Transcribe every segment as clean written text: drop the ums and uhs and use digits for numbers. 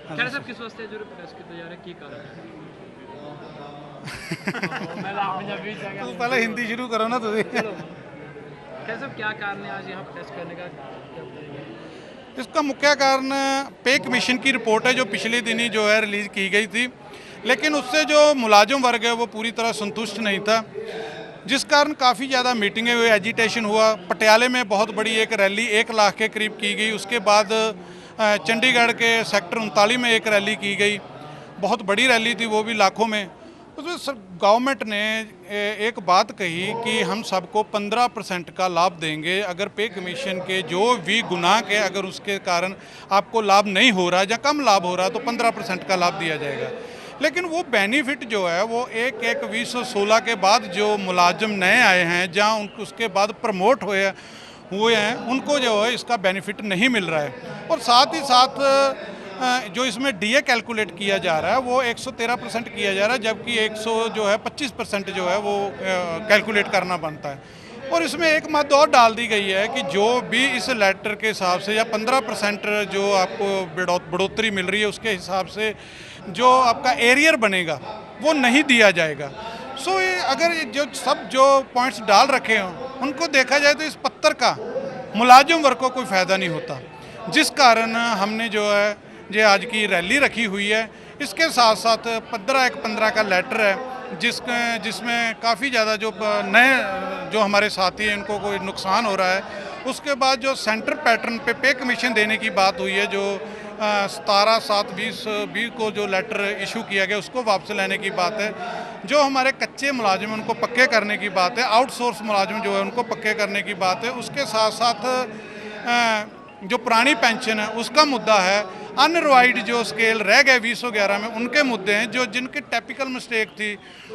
ਖੈਰ ਸਾਹਿਬ ਕਿਸ ਵਾਸਤੇ ਜੋ ਪ੍ਰੋਟੈਸਟ ਕੀਤਾ ਜਾ ਰਿਹਾ ਕੀ ਕਾਰਨ ਹੈ तो पहले हिंदी शुरू करो ना तुझे। खैर साहब क्या कारण है आज यहाँ प्रोटेस्ट करने का क्या बताएंगे? इसका मुख्य कारण पे कमीशन की रिपोर्ट है जो पिछले दिन ही जो है रिलीज़ की गई थी, लेकिन उससे जो मुलाजिम वर्ग है वो पूरी तरह संतुष्ट नहीं था, जिस कारण काफ़ी ज़्यादा मीटिंगें हुई, एजिटेशन हुआ। पटियाले में बहुत बड़ी एक रैली 1 लाख के करीब की गई। उसके बाद चंडीगढ़ के सेक्टर 39 में एक रैली की गई, बहुत बड़ी रैली थी, वो भी लाखों में। उसमें गवर्नमेंट ने एक बात कही कि हम सबको 15% का लाभ देंगे अगर पे कमीशन के जो भी गुनाह के अगर उसके कारण आपको लाभ नहीं हो रहा या कम लाभ हो रहा तो 15% का लाभ दिया जाएगा। लेकिन वो बेनिफिट जो है वो 1/1/2016 के बाद जो मुलाजिम नए आए हैं जहाँ उसके बाद प्रमोट हुए हैं उनको जो है इसका बेनिफिट नहीं मिल रहा है। और साथ ही साथ जो इसमें डीए कैलकुलेट किया जा रहा है वो 113% किया जा रहा है, जबकि 25% जो है वो कैलकुलेट करना बनता है। और इसमें एक बात और डाल दी गई है कि जो भी इस लेटर के हिसाब से या 15% जो आपको बढ़ोतरी मिल रही है उसके हिसाब से जो आपका एरियर बनेगा वो नहीं दिया जाएगा। सो ये अगर जो पॉइंट्स डाल रखे हों उनको देखा जाए तो इस पत्र का मुलाजिम वर्ग को कोई फ़ायदा नहीं होता, जिस कारण हमने जो है ये आज की रैली रखी हुई है। इसके साथ साथ 15/1/15 का लेटर है जिसमें काफ़ी ज़्यादा जो नए जो हमारे साथी हैं इनको कोई नुकसान हो रहा है। उसके बाद जो सेंटर पैटर्न पे कमीशन देने की बात हुई है, जो 17/7/20 को जो लेटर इशू किया गया उसको वापस लेने की बात है। जो हमारे कच्चे मुलाजिम उनको पक्के करने की बात है, आउटसोर्स मुलाजिम जो है उनको पक्के करने की बात है। उसके साथ साथ जो पुरानी पेंशन है उसका मुद्दा है। अनरिवाइड जो स्केल रह गए 2011 में उनके मुद्दे हैं, जो जिनकी टिपिकल मिस्टेक थी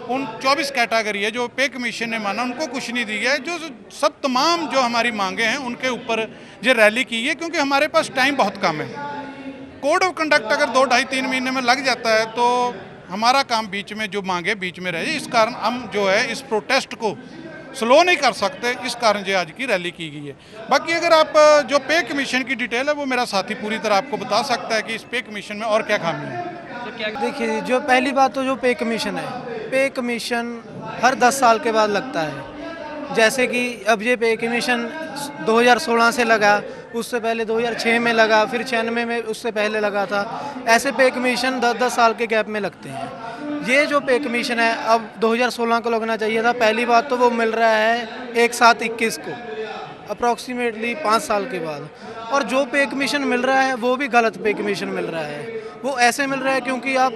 उन 24 कैटेगरी है जो पे कमीशन ने माना उनको कुछ नहीं दी गया है। जो सब तमाम जो हमारी मांगे हैं उनके ऊपर ये रैली की है, क्योंकि हमारे पास टाइम बहुत कम है। कोड ऑफ कंडक्ट अगर 2-2.5-3 महीने में लग जाता है तो हमारा काम बीच में जो मांगे बीच में रहे। इस कारण हम जो है इस प्रोटेस्ट को स्लो नहीं कर सकते, इस कारण जो आज की रैली की गई है। बाकी अगर आप जो पे कमीशन की डिटेल है वो मेरा साथी पूरी तरह आपको बता सकता है कि इस पे कमीशन में और क्या खामी है। देखिए, जो पहली बात तो जो पे कमीशन है, पे कमीशन हर 10 साल के बाद लगता है। जैसे कि अब ये पे कमीशन 2016 से लगा, उससे पहले 2006 में लगा, फिर 96 में उससे पहले लगा था। ऐसे पे कमीशन 10-10 साल के गैप में लगते हैं। ये जो पे कमीशन है अब 2016 को लगना चाहिए था। पहली बात तो वो मिल रहा है 1/7/21 को, अप्रॉक्सीमेटली 5 साल के बाद। और जो पे कमीशन मिल रहा है वो भी गलत पे कमीशन मिल रहा है। वो ऐसे मिल रहा है क्योंकि आप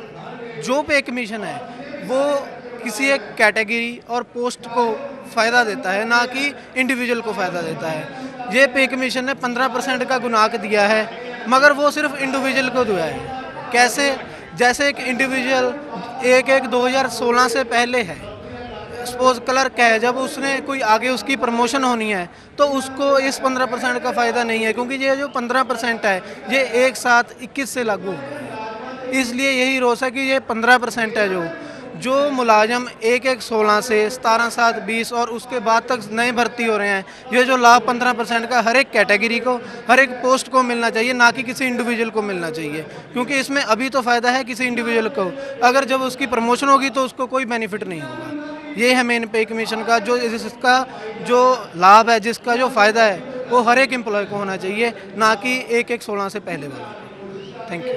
जो पे कमीशन है वो किसी एक कैटेगरी और पोस्ट को फ़ायदा देता है, ना कि इंडिविजुअल को फ़ायदा देता है। ये पे कमीशन ने 15% का गुनाह दिया है, मगर वो सिर्फ इंडिविजुअल को दिया है। कैसे? जैसे एक इंडिविजुअल 1/1/2016 से पहले है, सपोज क्लर्क है, जब उसने कोई आगे उसकी प्रमोशन होनी है तो उसको इस 15% का फ़ायदा नहीं है, क्योंकि ये जो 15% है ये 1/7/21 से लागू है। इसलिए यही रोस है कि ये 15% है जो मुलाजम 1/1/16 से 17/7/20 और उसके बाद तक नए भर्ती हो रहे हैं। ये जो लाभ 15% का हर एक कैटेगरी को, हर एक पोस्ट को मिलना चाहिए, ना कि किसी इंडिविजुअल को मिलना चाहिए, क्योंकि इसमें अभी तो फ़ायदा है किसी इंडिविजुअल को, अगर जब उसकी प्रमोशन होगी तो उसको कोई बेनिफिट नहीं होगा। ये है मेन पे कमीशन का जिसका जो लाभ है, जिसका जो फ़ायदा है वो हर एक एम्प्लॉय को होना चाहिए, ना कि 1/1/16 से पहले वाला। Thank you.